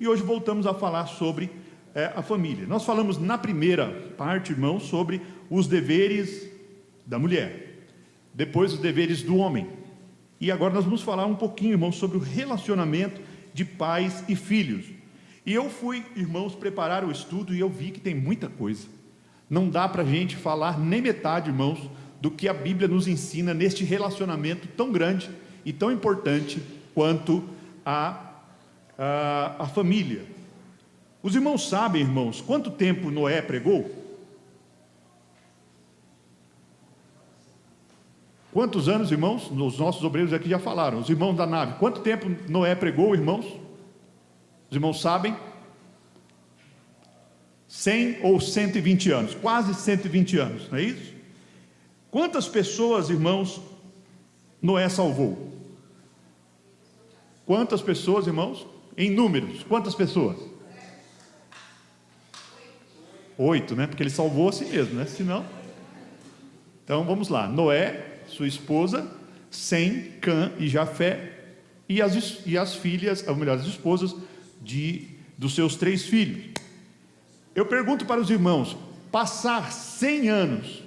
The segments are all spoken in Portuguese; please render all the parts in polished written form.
e hoje voltamos a falar sobre a família. Nós falamos na primeira parte, irmãos, sobre os deveres da mulher, depois os deveres do homem, e agora nós vamos falar um pouquinho, irmãos, sobre o relacionamento de pais e filhos. E eu fui, irmãos, preparar o estudo e eu vi que tem muita coisa. Não dá para a gente falar nem metade, irmãos, do que a Bíblia nos ensina neste relacionamento tão grande e tão importante quanto a família. Os irmãos sabem, irmãos, quanto tempo Noé pregou? Quantos anos, irmãos? Os nossos obreiros aqui já falaram, os irmãos da nave. Quanto tempo Noé pregou, irmãos? Os irmãos sabem? 100 ou 120 anos, quase 120 anos, não é isso? Quantas pessoas, irmãos, Noé salvou? Quantas pessoas, irmãos? Em números, quantas pessoas? 8, né? Porque ele salvou a si mesmo, né? Senão... Então vamos lá, Noé, sua esposa, Sem, Cã e Jafé, e as filhas, ou melhor, as esposas dos seus 3 filhos. Eu pergunto para os irmãos, passar 100 anos,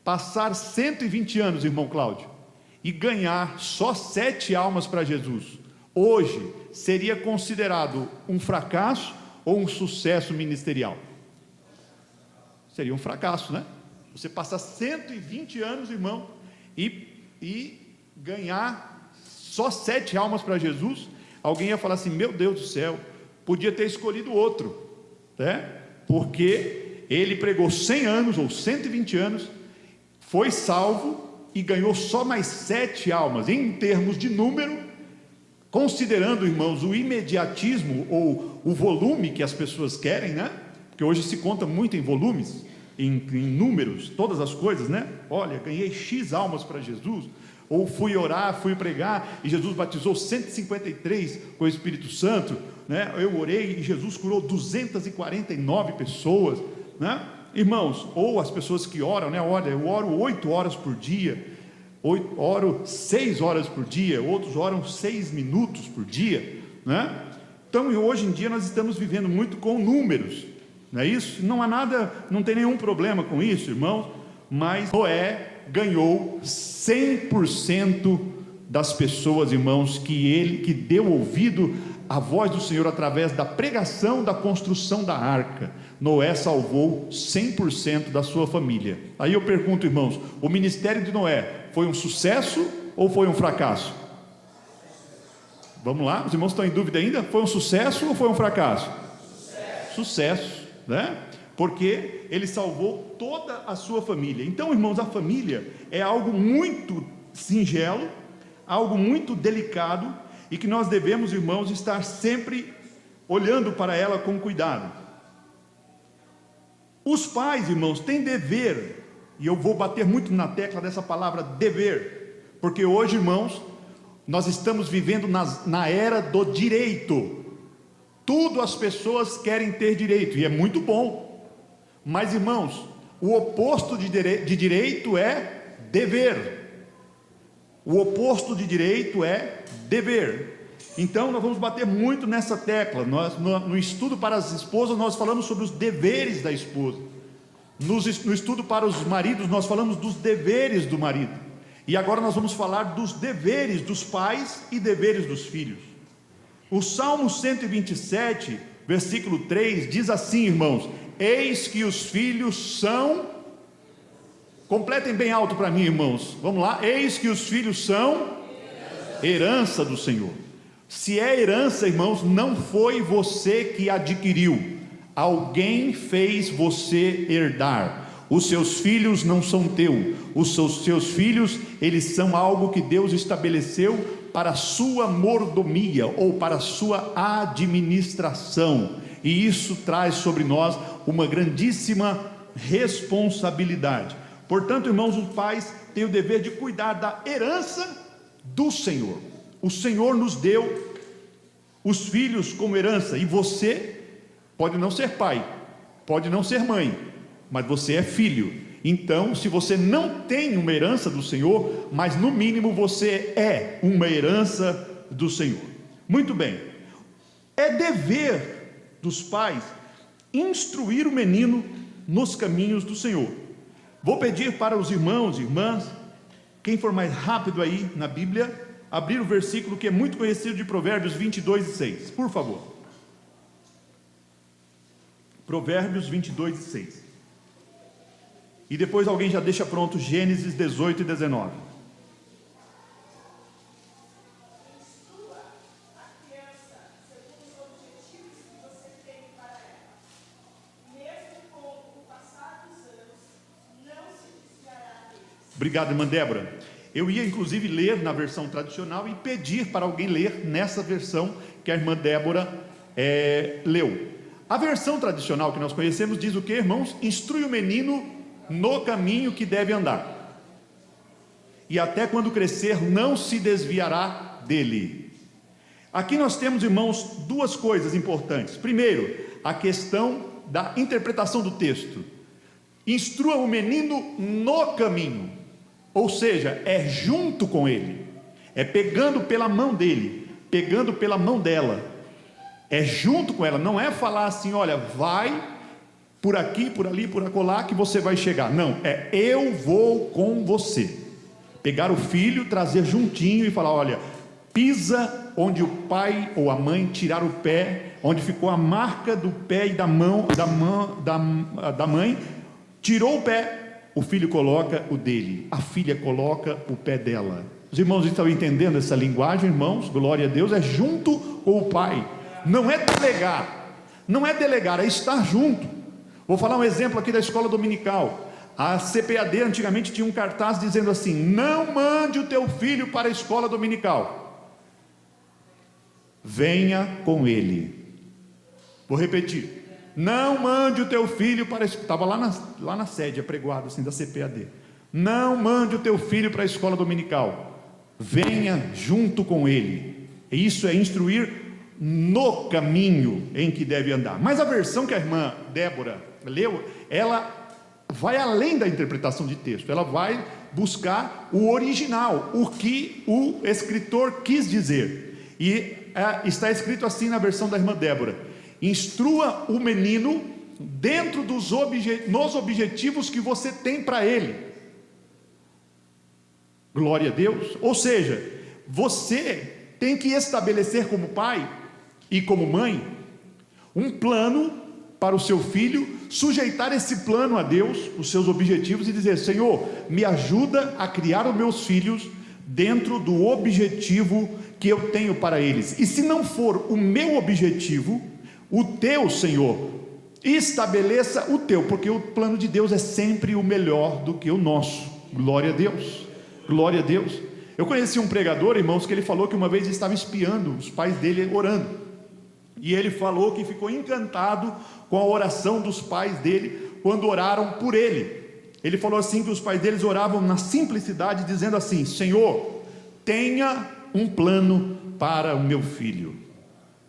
passar 120 anos, irmão Cláudio, e ganhar só 7 almas para Jesus, hoje seria considerado um fracasso ou um sucesso ministerial? Seria um fracasso, né? Você passar 120 anos, irmão, e ganhar só 7 almas para Jesus, alguém ia falar assim, meu Deus do céu, podia ter escolhido outro, né? Porque ele pregou 100 anos ou 120 anos, foi salvo e ganhou só mais 7 almas, em termos de número, considerando, irmãos, o imediatismo ou o volume que as pessoas querem, né? Porque hoje se conta muito em volumes, em números, todas as coisas, né? Olha, ganhei X almas para Jesus, ou fui orar, fui pregar, e Jesus batizou 153 com o Espírito Santo, né? Eu orei e Jesus curou 249 pessoas, né? Irmãos, ou as pessoas que oram, né? Olha, eu oro 8 horas por dia, oro 6 horas por dia, outros oram 6 minutos por dia, né? Então, hoje em dia nós estamos vivendo muito com números, não é isso? Não há nada, não tem nenhum problema com isso, irmãos, mas Noé ganhou 100% das pessoas, irmãos, que deu ouvido à voz do Senhor através da pregação da construção da arca. Noé salvou 100% da sua família. Aí eu pergunto, irmãos, o ministério de Noé foi um sucesso ou foi um fracasso? Vamos lá, os irmãos estão em dúvida ainda? Foi um sucesso ou foi um fracasso? Sucesso, né? Porque ele salvou toda a sua família. Então, irmãos, a família é algo muito singelo, algo muito delicado, e que nós devemos, irmãos, estar sempre olhando para ela com cuidado. Os pais, irmãos, têm dever, e eu vou bater muito na tecla dessa palavra dever, porque hoje, irmãos, nós estamos vivendo na era do direito. Tudo as pessoas querem ter direito, e é muito bom. Mas, irmãos, o oposto de direito é dever. O oposto de direito é dever. Então, nós vamos bater muito nessa tecla. No estudo para as esposas, nós falamos sobre os deveres da esposa. No estudo para os maridos, nós falamos dos deveres do marido. E agora nós vamos falar dos deveres dos pais e deveres dos filhos. O Salmo 127, versículo 3, diz assim, irmãos: eis que os filhos são... Completem bem alto para mim, irmãos. Vamos lá. Eis que os filhos são herança do Senhor. Se é herança, irmãos, não foi você que adquiriu. Alguém fez você herdar. Os seus filhos não são teus. Os seus filhos, eles são algo que Deus estabeleceu para a sua mordomia ou para a sua administração. E isso traz sobre nós uma grandíssima responsabilidade. Portanto, irmãos, os pais têm o dever de cuidar da herança do Senhor. O Senhor nos deu os filhos como herança, e você pode não ser pai, pode não ser mãe, mas você é filho. Então, se você não tem uma herança do Senhor, mas no mínimo você é uma herança do Senhor. Muito bem. É dever dos pais instruir o menino nos caminhos do Senhor. Vou pedir para os irmãos e irmãs, quem for mais rápido aí na Bíblia, abrir o versículo que é muito conhecido de Provérbios 22:6, por favor. Provérbios 22:6. E depois alguém já deixa pronto Gênesis 18 e 19. Obrigado, irmã Débora. Eu ia inclusive ler na versão tradicional e pedir para alguém ler nessa versão que a irmã Débora leu. A versão tradicional que nós conhecemos diz o que, irmãos? Instrui o menino no caminho que deve andar, e até quando crescer não se desviará dele. Aqui nós temos, irmãos, duas coisas importantes. Primeiro, a questão da interpretação do texto. Instrua o menino no caminho, ou seja, é junto com ele, é pegando pela mão dele, pegando pela mão dela, é junto com ela. Não é falar assim, olha, vai por aqui, por ali, por acolá que você vai chegar. Não, é eu vou com você. Pegar o filho, trazer juntinho e falar, olha, pisa onde o pai ou a mãe tirar o pé, onde ficou a marca do pé e da mão da mãe, tirou o pé, o filho coloca o dele, a filha coloca o pé dela. Os irmãos estão entendendo essa linguagem, irmãos? Glória a Deus. É junto com o pai, não é delegar, não é delegar, é estar junto. Vou falar um exemplo aqui da escola dominical. A CPAD antigamente tinha um cartaz dizendo assim: não mande o teu filho para a escola dominical, venha com ele. Vou repetir: não mande o teu filho para a escola. Estava lá na sede, apregoado assim da CPAD. Não mande o teu filho para a escola dominical, venha junto com ele. Isso é instruir no caminho em que deve andar. Mas a versão que a irmã Débora leu, ela vai além da interpretação de texto, ela vai buscar o original, o que o escritor quis dizer. E está escrito assim na versão da irmã Débora: instrua o menino dentro nos objetivos que você tem para ele. Glória a Deus. Ou seja, você tem que estabelecer como pai e como mãe um plano para o seu filho, sujeitar esse plano a Deus, os seus objetivos, e dizer: Senhor, me ajuda a criar os meus filhos dentro do objetivo que eu tenho para eles. E se não for o meu objetivo, o teu, Senhor, estabeleça o teu, porque o plano de Deus é sempre o melhor do que o nosso. Glória a Deus, glória a Deus. Eu conheci um pregador, irmãos, que ele falou que uma vez estava espiando os pais dele orando, e ele falou que ficou encantado com a oração dos pais dele, quando oraram por ele. Ele falou assim, que os pais deles oravam na simplicidade, dizendo assim: Senhor, tenha um plano para o meu filho,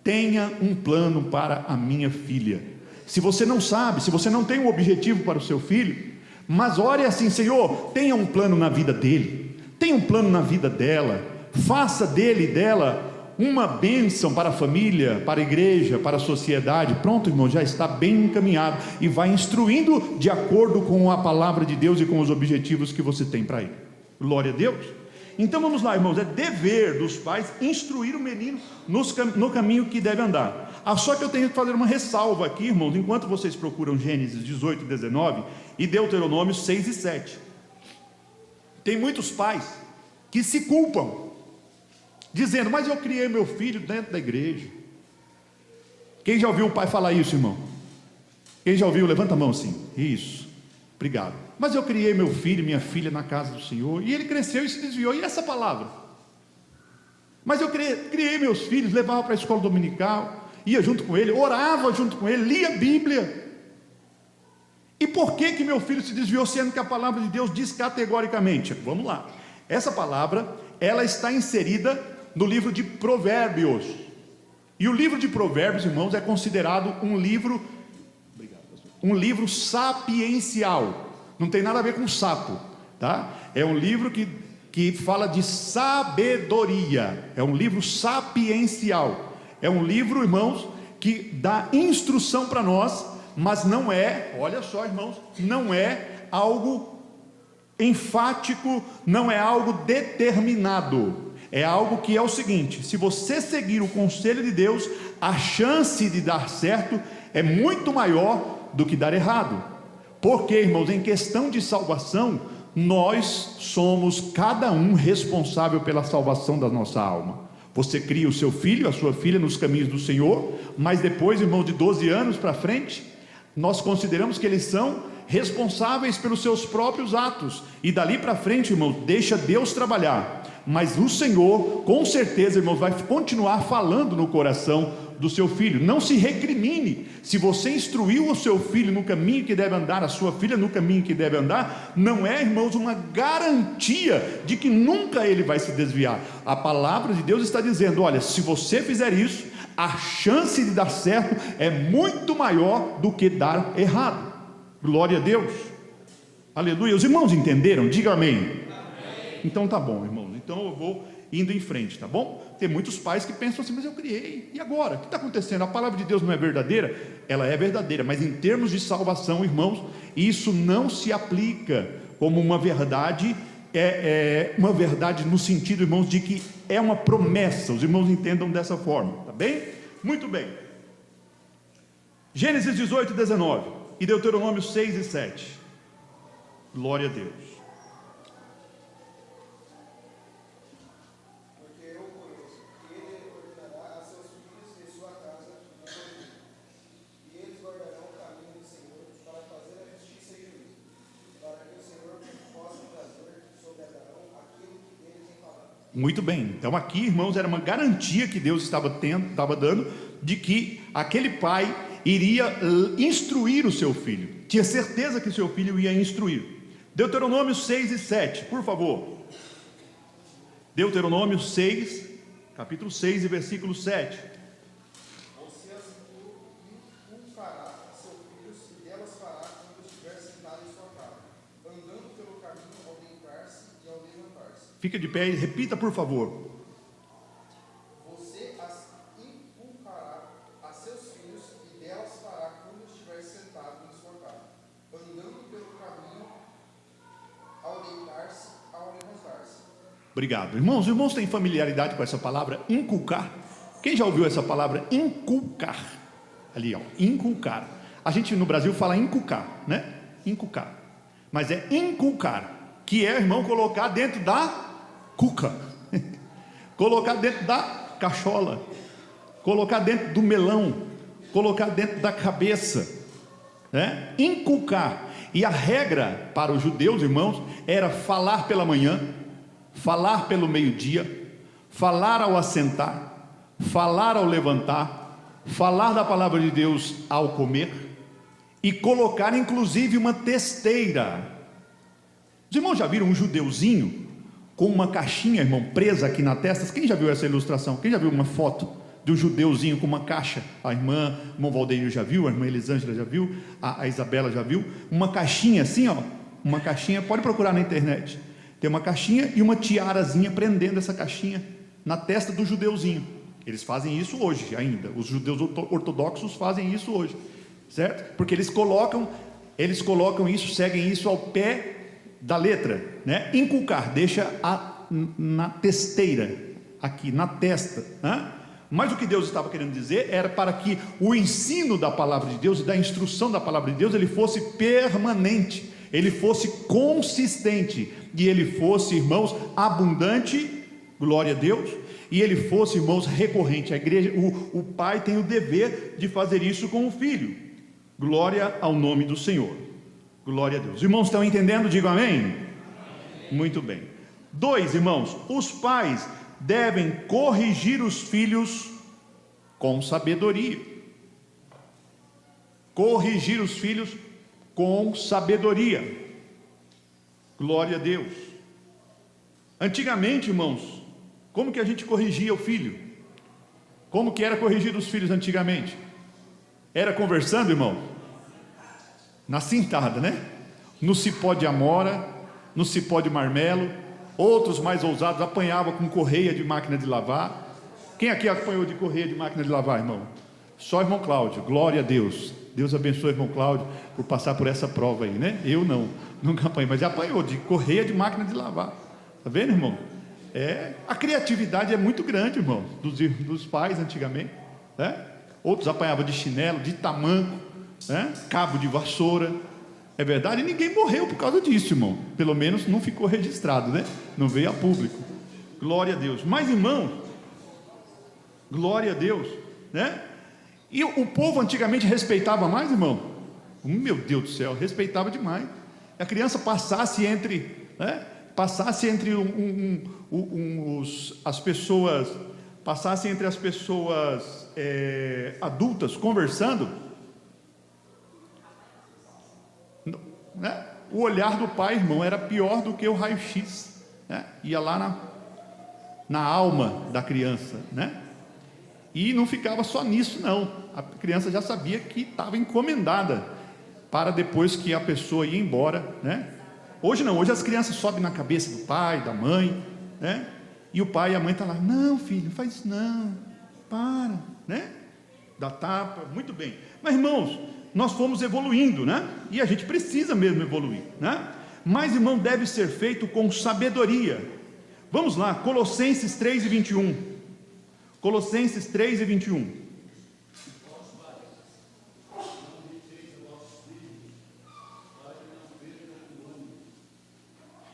tenha um plano para a minha filha. Se você não sabe, se você não tem um objetivo para o seu filho, mas ore assim: Senhor, tenha um plano na vida dele, tenha um plano na vida dela, faça dele e dela uma bênção para a família, para a igreja, para a sociedade. Pronto, irmão, já está bem encaminhado, e vai instruindo de acordo com a palavra de Deus e com os objetivos que você tem para ele. Glória a Deus. Então vamos lá, irmãos, é dever dos pais instruir o menino no caminho que deve andar. Só que eu tenho que fazer uma ressalva aqui, irmãos, enquanto vocês procuram Gênesis 18 e 19 e Deuteronômio 6 e 7. Tem muitos pais que se culpam, dizendo: mas eu criei meu filho dentro da igreja. Quem já ouviu o pai falar isso, irmão? Quem já ouviu? Levanta a mão assim. Isso, obrigado. Mas eu criei meu filho, minha filha na casa do Senhor, e ele cresceu e se desviou. E essa palavra? Mas eu criei meus filhos, levava para a escola dominical, ia junto com ele, orava junto com ele, lia a Bíblia. E por que meu filho se desviou, sendo que a palavra de Deus diz categoricamente? Vamos lá. Essa palavra, ela está inserida no livro de Provérbios. E o livro de Provérbios, irmãos, é considerado um livro sapiencial. Não tem nada a ver com sapo, tá? É um livro que fala de sabedoria. É um livro sapiencial. É um livro, irmãos, que dá instrução para nós, mas não é, olha só, irmãos, não é algo enfático, não é algo determinado. É algo que é o seguinte: se você seguir o conselho de Deus, a chance de dar certo é muito maior do que dar errado. Porque, irmãos, em questão de salvação, nós somos cada um responsável pela salvação da nossa alma. Você cria o seu filho, a sua filha nos caminhos do Senhor, mas depois, irmãos, de 12 anos para frente, nós consideramos que eles são responsáveis pelos seus próprios atos, e dali para frente, irmãos, deixa Deus trabalhar. Mas o Senhor, com certeza, irmãos, vai continuar falando no coração do seu filho. Não se recrimine. Se você instruiu o seu filho no caminho que deve andar, a sua filha no caminho que deve andar, não é, irmãos, uma garantia de que nunca ele vai se desviar. A palavra de Deus está dizendo: olha, se você fizer isso, a chance de dar certo é muito maior do que dar errado. Glória a Deus. Aleluia. Os irmãos entenderam? Diga amém. Então tá bom, irmãos, então eu vou indo em frente, tá bom? Tem muitos pais que pensam assim: mas eu criei, e agora? O que está acontecendo? A palavra de Deus não é verdadeira? Ela é verdadeira, mas em termos de salvação, irmãos, isso não se aplica como uma verdade, uma verdade no sentido, irmãos, de que é uma promessa. Os irmãos entendam dessa forma, tá bem? Muito bem. Gênesis 18, 19 e Deuteronômio 6 e 7. Glória a Deus. Muito bem, então aqui, irmãos, era uma garantia que Deus estava dando, de que aquele pai iria instruir o seu filho. Tinha certeza que o seu filho ia instruir. Deuteronômio 6 e 7, por favor. Deuteronômio 6, capítulo 6 e versículo 7. Você as inculcará a seus filhos, e delas fará quando estiver sentado em sua casa, andando pelo caminho ao deitar-se e ao levantar-se. Fica de pé e repita, por favor. Você as inculcará a seus filhos, e delas fará quando estiver sentado em sua casa, andando pelo caminho ao deitar-se e ao levantar-se. Obrigado. Irmãos, os irmãos têm familiaridade com essa palavra inculcar? Quem já ouviu essa palavra inculcar? Ali, ó, inculcar. A gente no Brasil fala inculcar, né? Inculcar. Mas é inculcar, que é, irmão, colocar dentro da cuca, colocar dentro da cachola, colocar dentro do melão, colocar dentro da cabeça, né? Inculcar. E a regra para os judeus, irmãos, era falar pela manhã, falar pelo meio-dia, falar ao assentar, falar ao levantar, falar da palavra de Deus ao comer, e colocar inclusive uma testeira. Os irmãos já viram um judeuzinho com uma caixinha, irmão, presa aqui na testa? Quem já viu essa ilustração? Quem já viu uma foto de um judeuzinho com uma caixa? A irmão Valdeir já viu, a irmã Elisângela já viu, a Isabela já viu, uma caixinha assim, ó, uma caixinha, pode procurar na internet, tem uma caixinha e uma tiarazinha prendendo essa caixinha na testa do judeuzinho. Eles fazem isso hoje ainda, os judeus ortodoxos fazem isso hoje, certo? Porque eles colocam isso, seguem isso ao pé da letra, né? Inculcar, deixa na testeira, aqui na testa, né? Mas o que Deus estava querendo dizer era para que o ensino da palavra de Deus e da instrução da palavra de Deus, ele fosse permanente, ele fosse consistente, e ele fosse, irmãos, abundante, glória a Deus, e ele fosse, irmãos, recorrente. A igreja, o pai tem o dever de fazer isso com o filho. Glória ao nome do Senhor. Glória a Deus. Os irmãos estão entendendo? Digam amém. Amém. Muito bem. 2, irmãos, os pais devem corrigir os filhos com sabedoria. Corrigir os filhos com sabedoria. Glória a Deus. Antigamente, irmãos, como que a gente corrigia o filho? Como que era corrigir os filhos antigamente? Era conversando, irmão? Na cintada, né? No cipó de amora, no cipó de marmelo. Outros mais ousados apanhavam com correia de máquina de lavar, Quem aqui apanhou de correia de máquina de lavar, irmão? Só irmão Cláudio, glória a Deus. Deus abençoe irmão Cláudio por passar por essa prova aí, né? Eu não, nunca apanhei, mas já apanhou de correia de máquina de lavar. Tá vendo, irmão? A criatividade é muito grande, irmão, dos pais antigamente, né? Outros apanhavam de chinelo, de tamanco, né? Cabo de vassoura. É verdade? E ninguém morreu por causa disso, irmão. Pelo menos não ficou registrado, né? Não veio a público. Glória a Deus. Mas, irmão, glória a Deus, né? E o povo antigamente respeitava mais, irmão? Meu Deus do céu, respeitava demais. A criança passasse entre, né? Passasse entre as pessoas, passasse entre as pessoas adultas conversando, né? O olhar do pai, irmão, era pior do que o raio-x, né? Ia lá na alma da criança, né? E não ficava só nisso, não. A criança já sabia que estava encomendada para depois que a pessoa ia embora, né? Hoje não, hoje as crianças sobem na cabeça do pai, da mãe, né? E o pai e a mãe estão lá, não filho, faz isso não, para, né? Dá tapa, muito bem. Mas irmãos, nós fomos evoluindo, né? E a gente precisa mesmo evoluir, né? Mas irmão, deve ser feito com sabedoria. Vamos lá, Colossenses 3:21. Colossenses 3:21.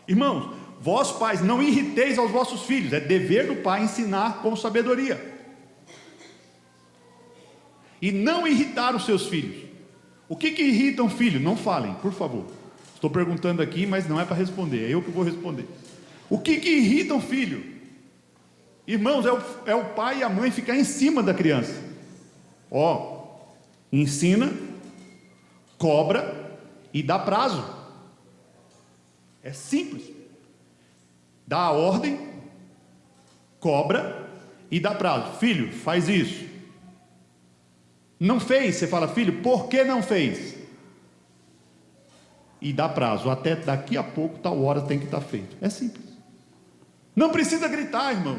Irmãos, vós pais, não irriteis aos vossos filhos. É dever do pai ensinar com sabedoria. E não irritar os seus filhos. O que irrita um filho? Não falem, por favor. Estou perguntando aqui, mas não é para responder, é eu que vou responder. O que irrita um filho? Irmãos, é o pai e a mãe ficar em cima da criança. Ensina, cobra e dá prazo. É simples. Dá a ordem, cobra e dá prazo. Filho, faz isso. Não fez, você fala, filho, por que não fez? E dá prazo, até daqui a pouco, tal hora tem que estar feito. É simples. Não precisa gritar, irmão.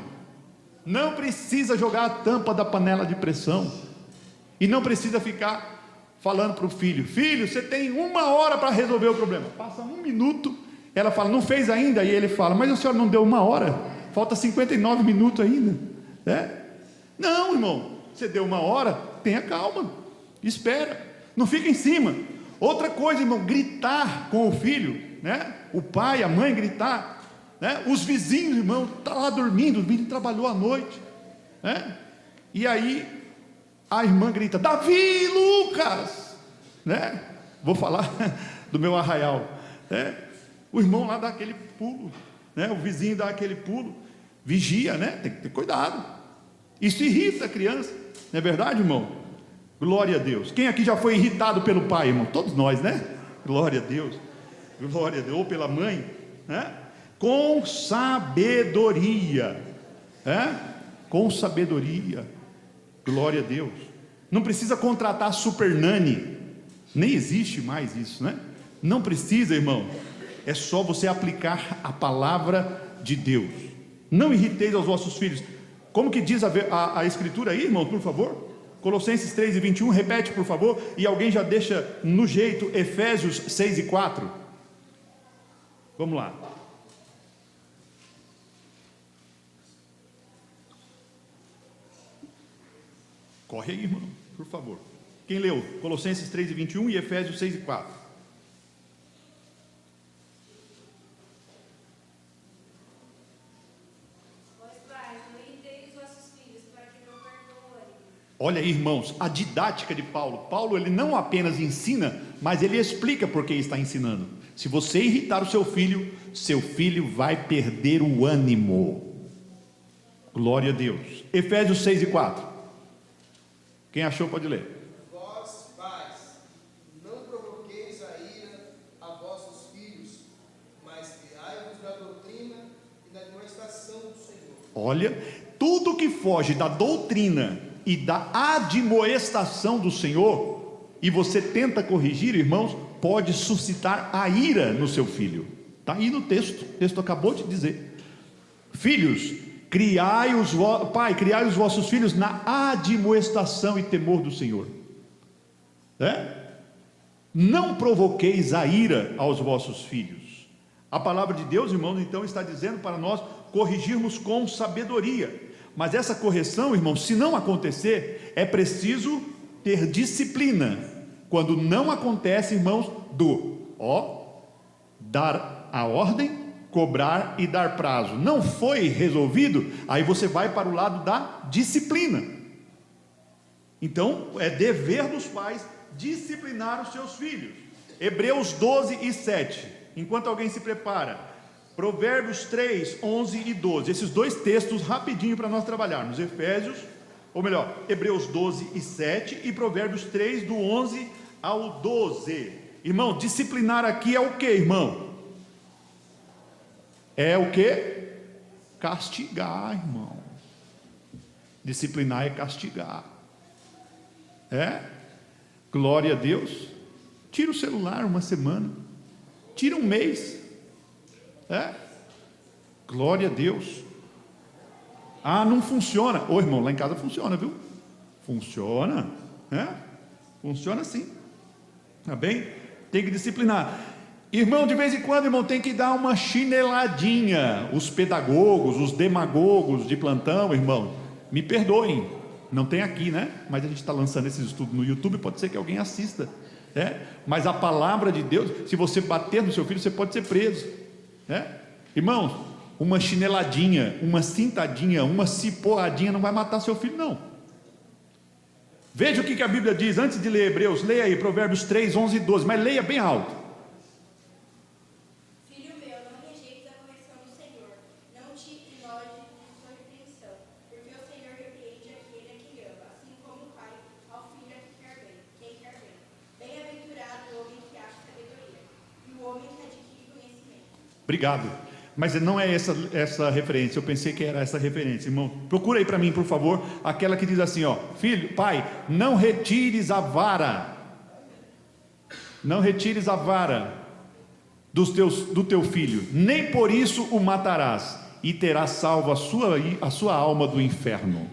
Não precisa jogar a tampa da panela de pressão. E não precisa ficar falando para o filho, filho, você tem 1 hora para resolver o problema. Passa 1 minuto, ela fala, não fez ainda? E ele fala, mas a senhora não deu 1 hora? Falta 59 minutos ainda. Não, irmão, você deu 1 hora, tenha calma, espera, não fica em cima. Outra coisa, irmão, gritar com o filho, né? O pai, a mãe gritar, né? Os vizinhos, irmão, tá lá dormindo, o menino trabalhou à noite, né? E aí a irmã grita, Davi, Lucas, né? Vou falar do meu arraial, né? O irmão lá dá aquele pulo, né? O vizinho dá aquele pulo, vigia, né? Tem que ter cuidado. Isso irrita a criança, não é verdade, irmão? Glória a Deus. Quem aqui já foi irritado pelo pai, irmão? Todos nós, né? Glória a Deus. Glória a Deus. Ou pela mãe, né? Com sabedoria, com sabedoria. Glória a Deus. Não precisa contratar super nani. Nem existe mais isso, né? Não precisa, irmão. É só você aplicar a palavra de Deus. Não irriteis aos vossos filhos. Como que diz a escritura aí, irmão, por favor? Colossenses 3:21, repete por favor. E alguém já deixa no jeito Efésios 6:4. Vamos lá. Corre aí, irmão, por favor. Quem leu? Colossenses 3:21 e Efésios 6:4. Olha aí, irmãos, a didática de Paulo. Paulo, ele não apenas ensina, mas ele explica por que está ensinando. Se você irritar o seu filho vai perder o ânimo. Glória a Deus. Efésios 6:4. Quem achou pode ler. Vós, pais, não provoqueis a ira a vossos filhos, mas criai-vos na doutrina e na admoestação do Senhor. Olha, tudo que foge da doutrina e da admoestação do Senhor, e você tenta corrigir, irmãos, pode suscitar a ira no seu filho. Está aí no texto, o texto acabou de dizer. Filhos, Pai, criai os vossos filhos na admoestação e temor do Senhor. Não provoqueis a ira aos vossos filhos. A palavra de Deus, irmãos, então está dizendo para nós corrigirmos com sabedoria. Mas essa correção, irmãos, se não acontecer, é preciso ter disciplina. Quando não acontece, irmãos, dar a ordem, cobrar e dar prazo. Não foi resolvido, aí você vai para o lado da disciplina. Então, é dever dos pais disciplinar os seus filhos. Hebreus 12 e 7. Enquanto alguém se prepara, Provérbios 3, 11 e 12. Esses dois textos rapidinho para nós trabalharmos. Hebreus 12 e 7 e Provérbios 3, do 11 ao 12. Irmão, disciplinar aqui é o que, irmão? É o que? Castigar, irmão. Disciplinar é castigar. Glória a Deus. Tira o celular uma semana, tira um mês. Glória a Deus. Não funciona. Irmão, lá em casa funciona, viu? Funciona, funciona sim. Tá bem? Tem que disciplinar. Irmão, de vez em quando, irmão, tem que dar uma chineladinha. Os pedagogos, os demagogos de plantão, irmão, me perdoem, não tem aqui, né? Mas a gente está lançando esses estudos no YouTube, pode ser que alguém assista, mas a palavra de Deus, se você bater no seu filho, você pode ser preso, irmãos, uma chineladinha, uma cintadinha, uma cipoadinha não vai matar seu filho, não. Veja o que a Bíblia diz, antes de ler Hebreus, leia aí Provérbios 3, 11 e 12, mas leia bem alto. Filho meu, não rejeites a correção do Senhor, não te enoje de sua repreensão, porque o Senhor repreende aquele a quem ama, assim como o pai ao filho a quem quer bem. Bem-aventurado o homem que acha sabedoria, e o homem que adquire conhecimento. Obrigado. Mas não é essa referência, eu pensei que era essa referência, irmão. Procura aí para mim, por favor, aquela que diz assim, filho, pai, não retires a vara do teu filho, nem por isso o matarás, e terás salvo a sua alma do inferno.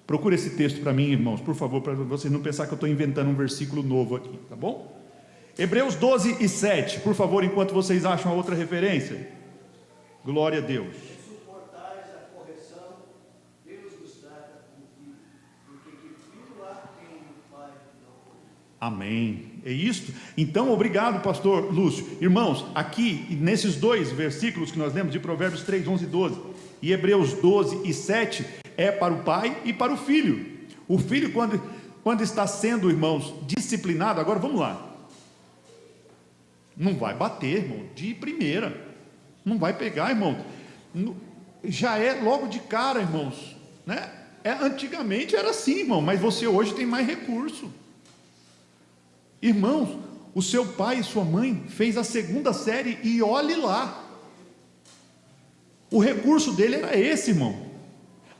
Procura esse texto para mim, irmãos, por favor, para vocês não pensar que eu estou inventando um versículo novo aqui, tá bom? Hebreus 12 e 7, por favor, enquanto vocês acham a outra referência. Glória a Deus. Se suportares a correção, Deus vos trata como filho, porque que filho há quem o pai não corrige. Amém. É isto? Então, obrigado, pastor Lúcio. Irmãos, aqui, nesses dois versículos que nós lemos, de Provérbios 3, 11 e 12, e Hebreus 12 e 7, é para o pai e para o filho. O filho, quando está sendo, irmãos, disciplinado, agora vamos lá. Não vai bater, irmão, de primeira. Não vai pegar, irmão. Já é logo de cara, irmãos, né? Antigamente era assim, irmão, mas você hoje tem mais recurso. Irmãos, o seu pai e sua mãe fez a 2ª série e olhe lá. O recurso dele era esse, irmão.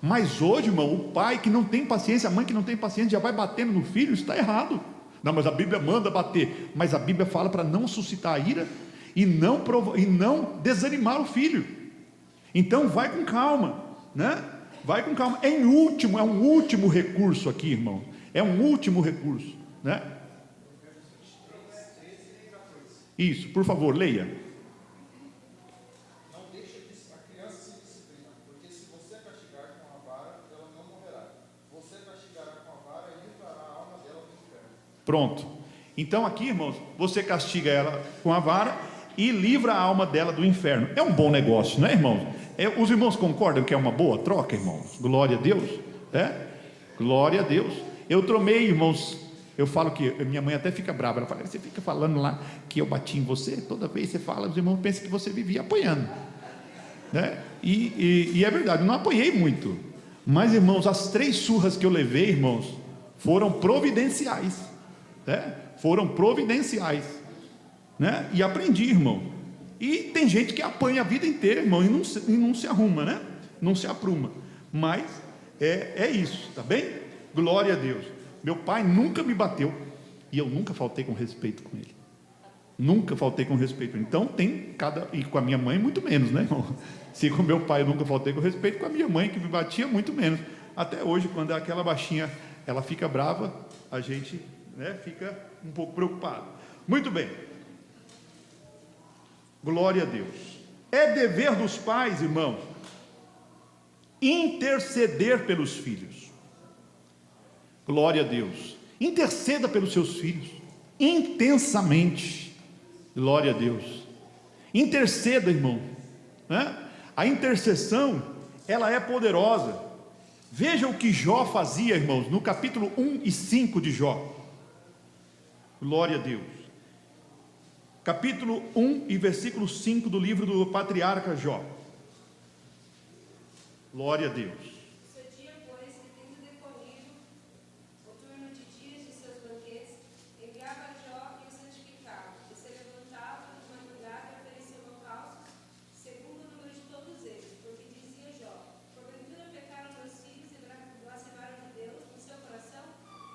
Mas hoje, irmão, o pai que não tem paciência, a mãe que não tem paciência, já vai batendo no filho, isso está errado. Não, mas a Bíblia manda bater. Mas a Bíblia fala para não suscitar a ira e não desanimar o filho. Então vai com calma, né? Vai com calma. É um último recurso aqui, irmão. É um último recurso, né? Isso, por favor, leia. Não deixe a criança se disciplinar, porque se você castigar com a vara, ela não morrerá. Você castigará com a vara e livrará a alma dela do inferno. Pronto. Então aqui, irmãos, você castiga ela com a vara e livra a alma dela do inferno. É um bom negócio, não é, irmãos? Os irmãos concordam que é uma boa troca, irmãos? Glória a Deus. Glória a Deus. Eu tromei, irmãos. Eu falo que minha mãe até fica brava. Ela fala, você fica falando lá que eu bati em você? Toda vez você fala, os irmãos pensam que você vivia apanhando, né? E é verdade, eu não apanhei muito. Mas, irmãos, as 3 surras que eu levei, irmãos, foram providenciais, né? Foram providenciais, né? E aprendi, irmão. E tem gente que apanha a vida inteira, irmão, e não se arruma, né? Não se apruma. Mas é isso, tá bem? Glória a Deus. Meu pai nunca me bateu e eu nunca faltei com respeito com ele. Nunca faltei com respeito. Então tem e com a minha mãe muito menos, né, irmão? Se com meu pai eu nunca faltei com respeito, com a minha mãe que me batia muito menos. Até hoje, quando aquela baixinha, ela fica brava, a gente, né, fica um pouco preocupado. Muito bem. Glória a Deus. É dever dos pais, irmãos, interceder pelos filhos. Glória a Deus. Interceda pelos seus filhos intensamente. Glória a Deus. Interceda, irmão, né? A intercessão, ela é poderosa. Veja o que Jó fazia, irmãos, no capítulo 1 e 5 de Jó. Glória a Deus. Capítulo 1 e versículo 5 do livro do patriarca Jó. Glória a Deus. Sucedia, pois, que tendo decorrido o turno de dias de seus banquetes, enviava Jó e o santificava, e se levantava de madrugada e oferecia holocaustos, segundo o número de todos eles, porque dizia Jó: porventura pecaram meus filhos e blasfemaram de Deus no seu coração?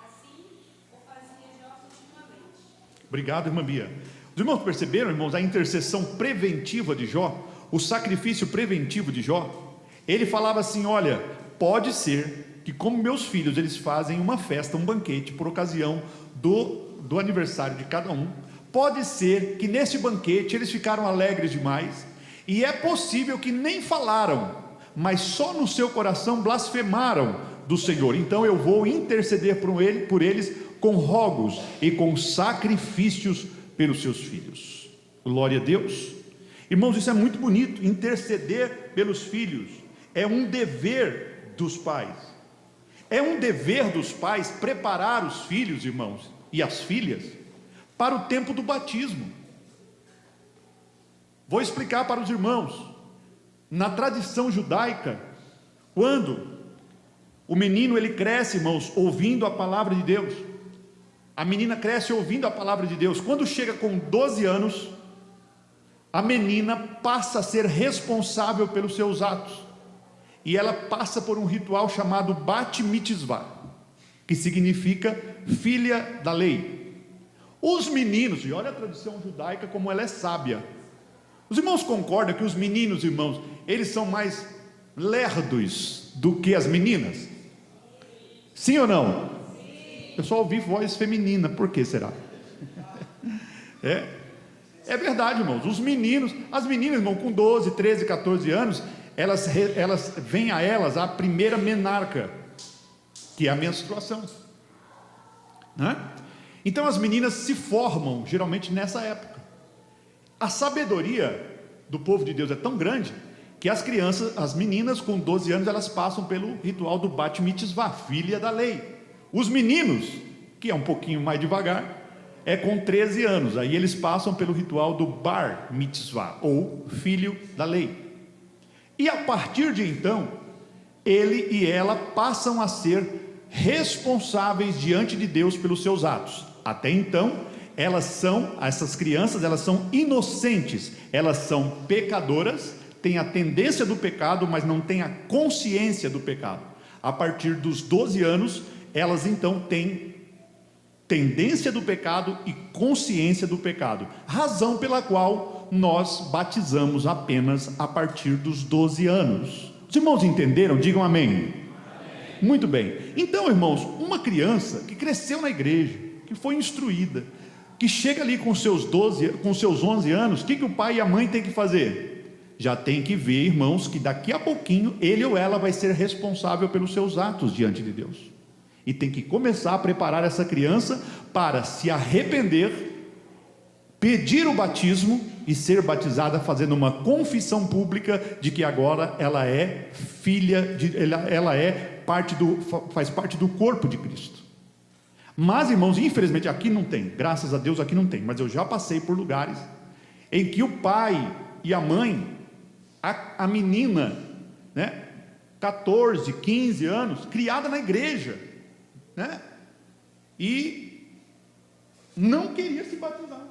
Assim o fazia Jó continuamente. Obrigado, irmã Bia. Os irmãos perceberam, irmãos, a intercessão preventiva de Jó, o sacrifício preventivo de Jó? Ele falava assim: olha, pode ser que como meus filhos, eles fazem uma festa, um banquete, por ocasião do aniversário de cada um, pode ser que nesse banquete eles ficaram alegres demais, e é possível que nem falaram, mas só no seu coração blasfemaram do Senhor. Então eu vou interceder por eles com rogos e com sacrifícios pelos seus filhos. Glória a Deus. Irmãos, isso é muito bonito. Interceder pelos filhos é um dever dos pais. É um dever dos pais preparar os filhos, irmãos, e as filhas para o tempo do batismo. Vou explicar para os irmãos. Na tradição judaica, quando o menino ele cresce, irmãos, ouvindo a palavra de Deus, a menina cresce ouvindo a palavra de Deus, quando chega com 12 anos, a menina passa a ser responsável pelos seus atos, e ela passa por um ritual chamado Bat Mitzvah, que significa filha da lei. Os meninos, e olha a tradição judaica como ela é sábia, os irmãos concordam que os meninos, irmãos, eles são mais lerdos do que as meninas? Sim ou não? Eu só ouvi voz feminina, por que será? É verdade, irmãos. Os meninos, as meninas, irmão, com 12, 13, 14 anos, elas vêm a elas a primeira menarca, que é a menstruação, né? Então as meninas se formam geralmente nessa época. A sabedoria do povo de Deus é tão grande que as crianças, as meninas com 12 anos, elas passam pelo ritual do Bat Mitzvah, filha da lei. Os meninos, que é um pouquinho mais devagar, é com 13 anos, aí eles passam pelo ritual do Bar Mitzvah, ou filho da lei. E a partir de então, ele e ela passam a ser responsáveis diante de Deus pelos seus atos. Até então, essas crianças, elas são inocentes, elas são pecadoras, têm a tendência do pecado, mas não têm a consciência do pecado. A partir dos 12 anos, elas então têm tendência do pecado e consciência do pecado, razão pela qual nós batizamos apenas a partir dos 12 anos. Os irmãos entenderam? Digam amém. Amém. Muito bem. Então, irmãos, uma criança que cresceu na igreja, que foi instruída, que chega ali com seus 11 anos, o que o pai e a mãe têm que fazer? Já tem que ver, irmãos, que daqui a pouquinho ele ou ela vai ser responsável pelos seus atos diante de Deus. E tem que começar a preparar essa criança para se arrepender, pedir o batismo e ser batizada, fazendo uma confissão pública de que agora ela é filha, ela faz parte do corpo de Cristo. Mas, irmãos, infelizmente aqui não tem, graças a Deus aqui não tem, mas eu já passei por lugares em que o pai e a mãe, a menina, né, 14, 15 anos, criada na igreja, né, e não queria se batizar.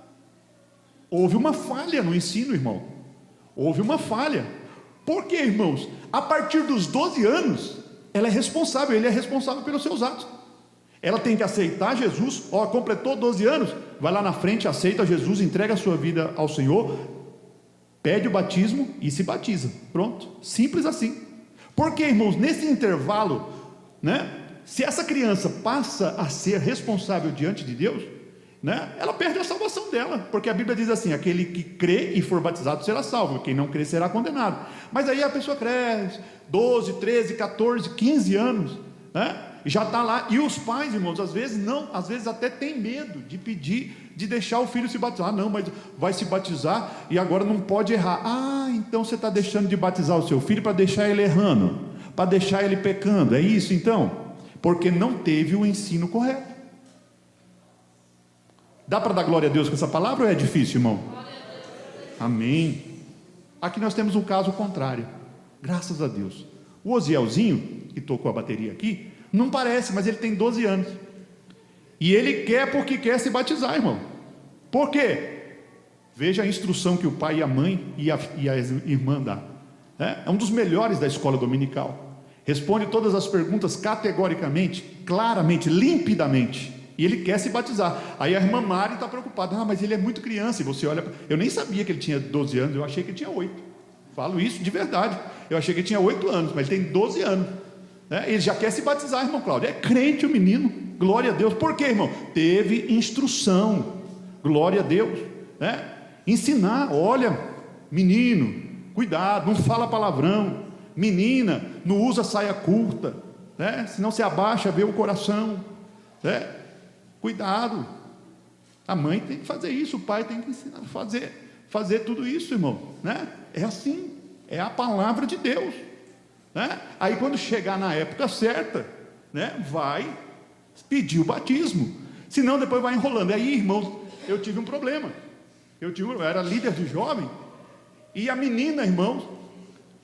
Houve uma falha no ensino, irmão. Houve uma falha. Por quê, irmãos? A partir dos 12 anos, ela é responsável, ele é responsável pelos seus atos. Ela tem que aceitar Jesus. Ó, completou 12 anos, vai lá na frente, aceita Jesus, entrega a sua vida ao Senhor, pede o batismo e se batiza. Pronto, simples assim. Porque, irmãos, nesse intervalo, né, se essa criança passa a ser responsável diante de Deus, né, ela perde a salvação dela, porque a Bíblia diz assim: aquele que crê e for batizado será salvo, quem não crê será condenado. Mas aí a pessoa cresce, 12, 13, 14, 15 anos, né, já está lá, e os pais, irmãos, às vezes até tem medo de pedir, de deixar o filho se batizar. Não, mas vai se batizar e agora não pode errar. Então você está deixando de batizar o seu filho para deixar ele errando, para deixar ele pecando, é isso então? Porque não teve o ensino correto. Dá para dar glória a Deus com essa palavra ou é difícil, irmão? Amém. Aqui nós temos um caso contrário, graças a Deus. O Osielzinho, que tocou a bateria aqui, não parece, mas ele tem 12 anos. E ele quer porque quer se batizar, irmão. Por quê? Veja a instrução que o pai e a mãe e a irmã dão. É um dos melhores da escola dominical. Responde todas as perguntas categoricamente, claramente, limpidamente. E ele quer se batizar. Aí a irmã Mari está preocupada: mas ele é muito criança. E você olha, eu nem sabia que ele tinha 12 anos, eu achei que ele tinha 8. Falo isso de verdade. Eu achei que ele tinha 8 anos, mas ele tem 12 anos. Ele já quer se batizar, irmão Cláudio. É crente o menino, glória a Deus. Por quê, irmão? Teve instrução, glória a Deus, né? Ensinar: olha, menino, cuidado, não fala palavrão. Menina, não usa saia curta, né? Senão você abaixa, vê o coração, né? Cuidado. A mãe tem que fazer isso, o pai tem que ensinar a fazer tudo isso, irmão, né? É assim, é a palavra de Deus, né? Aí quando chegar na época certa, né, vai pedir o batismo, senão depois vai enrolando. Aí, irmãos, eu tive um problema. Eu era líder de jovem, e a menina, irmãos,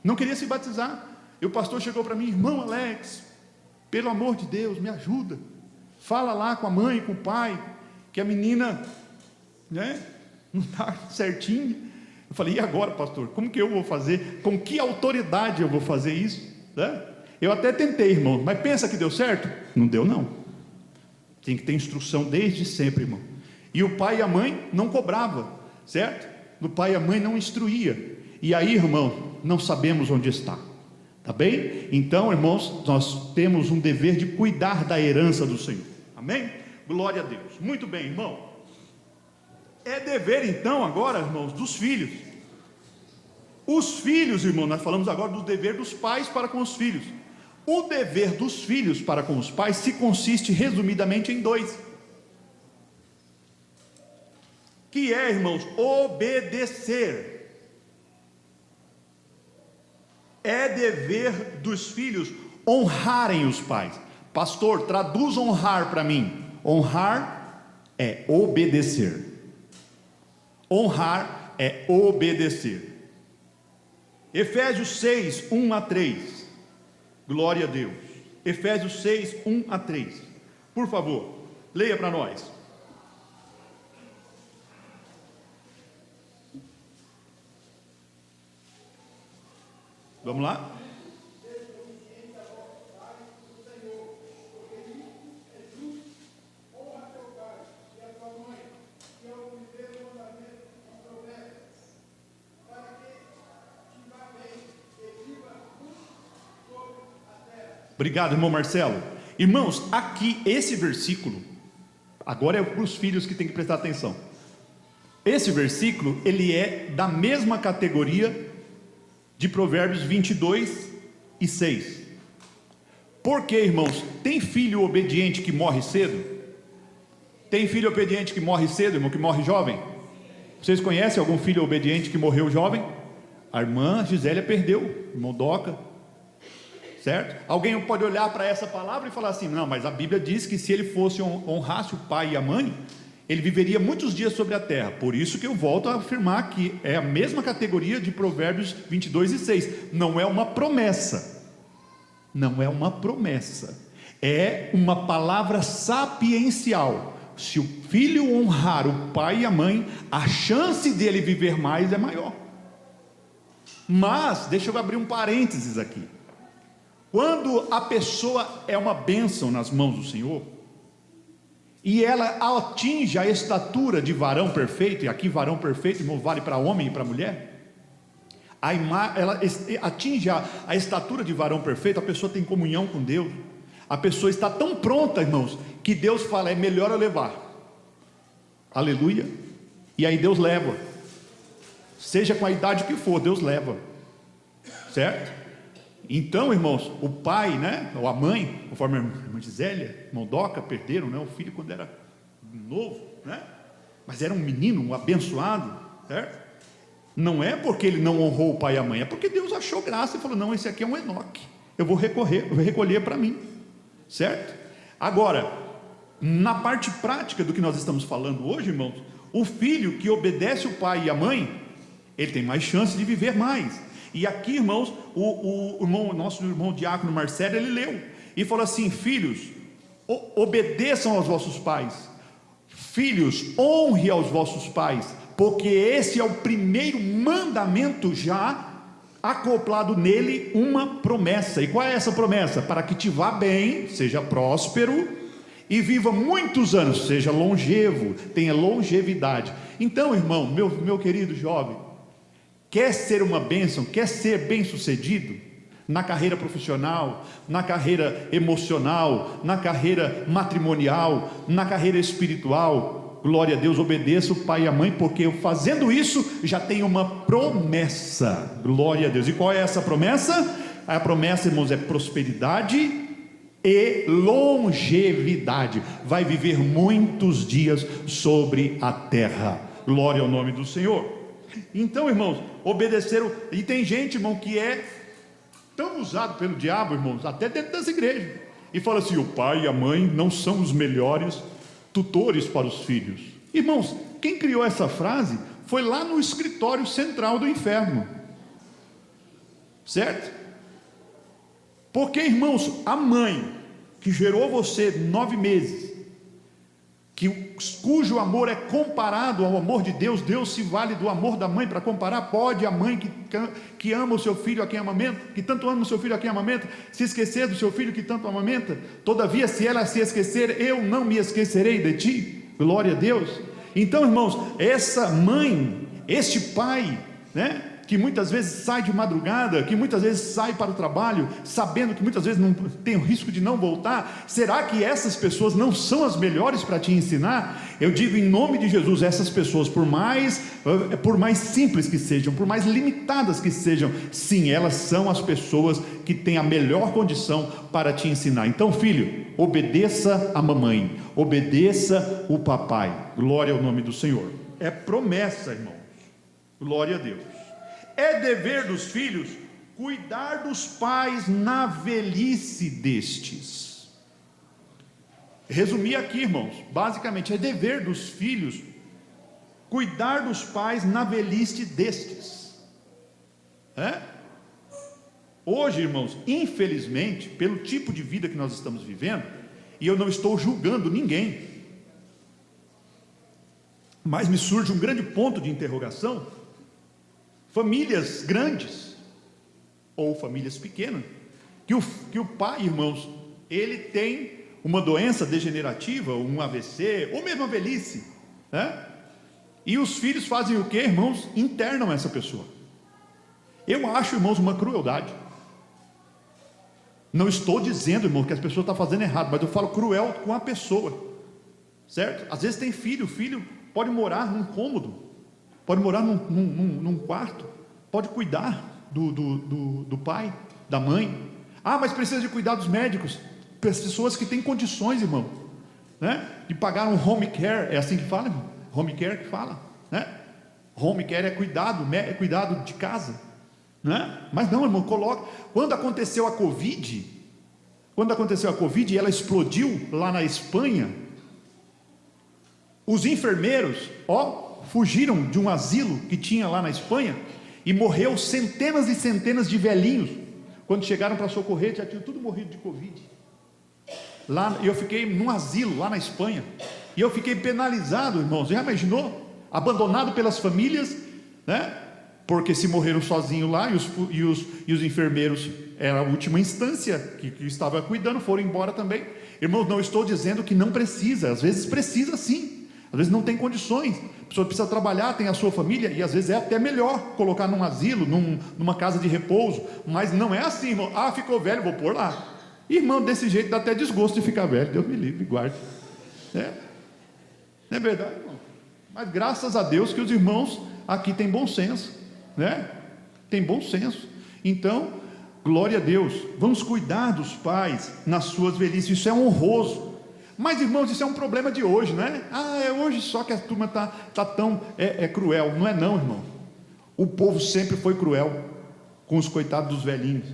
não queria se batizar. E o pastor chegou para mim: irmão Alex, pelo amor de Deus, me ajuda, fala lá com a mãe e com o pai, que a menina, né, não está certinha. Eu falei: e agora, pastor, como que eu vou fazer? Com que autoridade eu vou fazer isso, né? Eu até tentei, irmão, mas pensa que deu certo? Não deu, não. Tem que ter instrução desde sempre, irmão. E o pai e a mãe não cobravam, certo? O pai e a mãe não instruía. E aí, irmão, não sabemos onde está. Tá bem? Então, irmãos, nós temos um dever de cuidar da herança do Senhor. Amém? Glória a Deus. Muito bem, irmão. É dever então agora, irmãos, dos filhos. Os filhos, irmão, nós falamos agora do dever dos pais para com os filhos. O dever dos filhos para com os pais se consiste resumidamente em 2. Que é, irmãos, obedecer. É dever dos filhos honrarem os pais. Pastor, traduz honrar para mim. Honrar é obedecer. Honrar é obedecer. Efésios 6, 1 a 3. Glória a Deus. Efésios 6, 1 a 3. Por favor, leia para nós. Vamos lá? Obrigado, irmão Marcelo. Irmãos, aqui esse versículo, agora é para os filhos que tem que prestar atenção. Esse versículo, ele é da mesma categoria de Provérbios 22 e 6. Por quê, irmãos? Tem filho obediente que morre cedo? Tem filho obediente que morre cedo, irmão, que morre jovem? Vocês conhecem algum filho obediente que morreu jovem? A irmã Gisélia perdeu, irmão Doca, certo? Alguém pode olhar para essa palavra e falar assim: não, mas a Bíblia diz que se ele fosse honrasse o pai e a mãe, ele viveria muitos dias sobre a terra. Por isso que eu volto a afirmar que é a mesma categoria de Provérbios 22 e 6. Não é uma promessa. Não é uma promessa. É uma palavra sapiencial. Se o filho honrar o pai e a mãe, a chance dele viver mais é maior. Mas, deixa eu abrir um parênteses aqui. Quando a pessoa é uma bênção nas mãos do Senhor, e ela atinja a estatura de varão perfeito, e aqui varão perfeito, irmão, vale para homem e para mulher, ela atinge a estatura de varão perfeito, a pessoa tem comunhão com Deus, a pessoa está tão pronta, irmãos, que Deus fala, é melhor eu levar, aleluia, e aí Deus leva, seja com a idade que for, Deus leva, certo? Então, irmãos, o pai, né, ou a mãe, conforme a irmã Gisélia, irmão Doca, perderam, né, o filho quando era novo, né, mas era um menino, um abençoado, certo? Não é porque ele não honrou o pai e a mãe, é porque Deus achou graça e falou, não, esse aqui é um Enoque, eu vou recolher para mim, certo? Agora, na parte prática do que nós estamos falando hoje, irmãos, o filho que obedece o pai e a mãe, ele tem mais chance de viver mais. E aqui, irmãos, nosso irmão diácono Marcelo, ele leu e falou assim: filhos, obedeçam aos vossos pais, filhos, honre aos vossos pais, porque esse é o primeiro mandamento, já acoplado nele uma promessa. E qual é essa promessa? Para que te vá bem, seja próspero e viva muitos anos, seja longevo, tenha longevidade. Então, irmão, meu querido jovem, quer ser uma bênção, quer ser bem sucedido na carreira profissional, na carreira emocional, na carreira matrimonial, na carreira espiritual, glória a Deus, obedeça o pai e a mãe, porque fazendo isso já tem uma promessa, glória a Deus. E qual é essa promessa? A promessa, irmãos, é prosperidade e longevidade, vai viver muitos dias sobre a terra, glória ao nome do Senhor. Então, irmãos, obedeceram, e tem gente, irmão, que é tão usado pelo diabo, irmãos, até dentro das igrejas, e fala assim: o pai e a mãe não são os melhores tutores para os filhos. Irmãos, quem criou essa frase foi lá no escritório central do inferno, certo? Porque, irmãos, a mãe que gerou você 9 meses, cujo amor é comparado ao amor de Deus, Deus se vale do amor da mãe para comparar? Pode a mãe que ama o seu filho a quem amamenta, que tanto ama o seu filho a quem amamenta, se esquecer do seu filho que tanto amamenta? Todavia, se ela se esquecer, eu não me esquecerei de ti, glória a Deus. Então, irmãos, essa mãe, este pai, né, que muitas vezes sai de madrugada, que muitas vezes sai para o trabalho, sabendo que muitas vezes não tem o risco de não voltar, será que essas pessoas não são as melhores para te ensinar? Eu digo em nome de Jesus, essas pessoas, por mais simples que sejam, por mais limitadas que sejam, sim, elas são as pessoas que têm a melhor condição para te ensinar. Então, filho, obedeça a mamãe, obedeça o papai, glória ao nome do Senhor. É promessa, irmãos, glória a Deus. É dever dos filhos cuidar dos pais na velhice destes. Resumir aqui, irmãos, basicamente é dever dos filhos cuidar dos pais na velhice destes. Hoje, irmãos, infelizmente, pelo tipo de vida que nós estamos vivendo, e eu não estou julgando ninguém, mas me surge um grande ponto de interrogação. Famílias grandes ou famílias pequenas, que o pai, irmãos, ele tem uma doença degenerativa, um AVC, ou mesmo a velhice, né? E os filhos fazem o que, irmãos? Internam essa pessoa. Eu acho, irmãos, uma crueldade. Não estou dizendo, irmão, que as pessoas estão fazendo errado, mas eu falo cruel com a pessoa, certo? Às vezes tem filho, o filho pode morar num cômodo, pode morar num quarto, pode cuidar do pai, da mãe. Ah, mas precisa de cuidar dos médicos, pessoas que têm condições, irmão, né, de pagar um home care, é assim que fala, irmão? Home care que fala, né? Home care é cuidado de casa, né? Mas não, irmão, quando aconteceu a Covid, e ela explodiu lá na Espanha, os enfermeiros, fugiram de um asilo que tinha lá na Espanha, e morreu centenas e centenas de velhinhos. Quando chegaram para socorrer, já tinham tudo morrido de Covid. Lá, eu fiquei num asilo lá na Espanha, e eu fiquei penalizado, irmãos. Já imaginou? Abandonado pelas famílias, né? Porque se morreram sozinhos lá, e os enfermeiros, era a última instância que estava cuidando, foram embora também. Irmãos, não estou dizendo que não precisa, às vezes precisa sim, às vezes não tem condições, a pessoa precisa trabalhar, tem a sua família, e às vezes é até melhor colocar num asilo, numa casa de repouso, mas não é assim, irmão, ficou velho, vou pôr lá. Irmão, desse jeito dá até desgosto de ficar velho, Deus me livre, guarde. Não é verdade, irmão? Mas graças a Deus que os irmãos aqui têm bom senso, né? Tem bom senso. Então, glória a Deus, vamos cuidar dos pais nas suas velhices, isso é honroso. Mas, irmãos, isso é um problema de hoje, né? É hoje só que a turma está tão cruel. Não é não, irmão. O povo sempre foi cruel com os coitados dos velhinhos,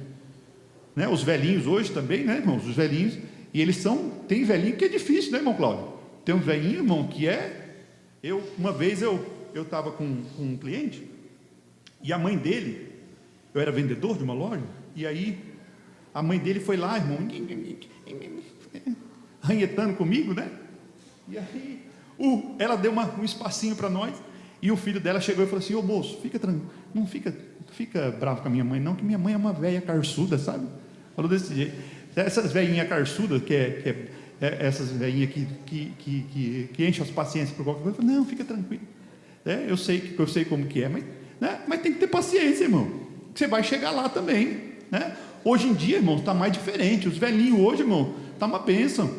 né? Os velhinhos hoje também, né, irmãos? Os velhinhos, e eles tem velhinho que é difícil, né, irmão Cláudio? Tem um velhinho, irmão, que uma vez eu estava com um cliente, e a mãe dele, eu era vendedor de uma loja, e aí a mãe dele foi lá, irmão, ranhetando comigo, né? E aí ela deu um espacinho para nós, e o filho dela chegou e falou assim: ô moço, fica tranquilo, não fica bravo com a minha mãe não, que minha mãe é uma velha carçuda, sabe? Falou desse jeito. Essas velhinhas carçudas, essas velhinhas que enchem as paciências por qualquer coisa, falou, não, fica tranquilo, eu sei como que é, mas tem que ter paciência, irmão, que você vai chegar lá também, né? Hoje em dia, irmão, está mais diferente. Os velhinhos hoje, irmão, está uma bênção.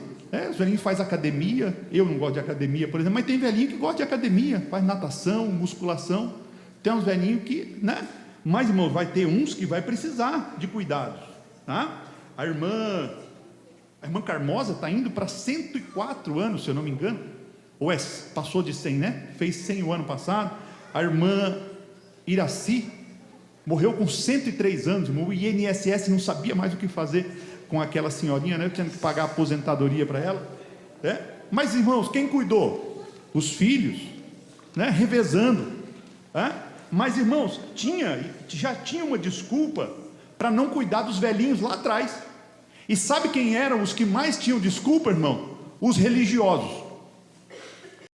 Os velhinhos fazem academia. Eu não gosto de academia, por exemplo, mas tem velhinho que gosta de academia, faz natação, musculação. Tem uns velhinhos que, né? Mas, irmão, vai ter uns que vai precisar de cuidados, tá? A irmã Carmosa está indo para 104 anos, se eu não me engano, ou passou de 100, né? Fez 100 o ano passado. A irmã Iraci morreu com 103 anos, irmão. O INSS não sabia mais o que fazer com aquela senhorinha, né? Tendo que pagar a aposentadoria para ela, né? Mas, irmãos, quem cuidou? Os filhos, né? Revezando, né? Mas, irmãos, já tinha uma desculpa para não cuidar dos velhinhos lá atrás. E sabe quem eram os que mais tinham desculpa, irmão? Os religiosos.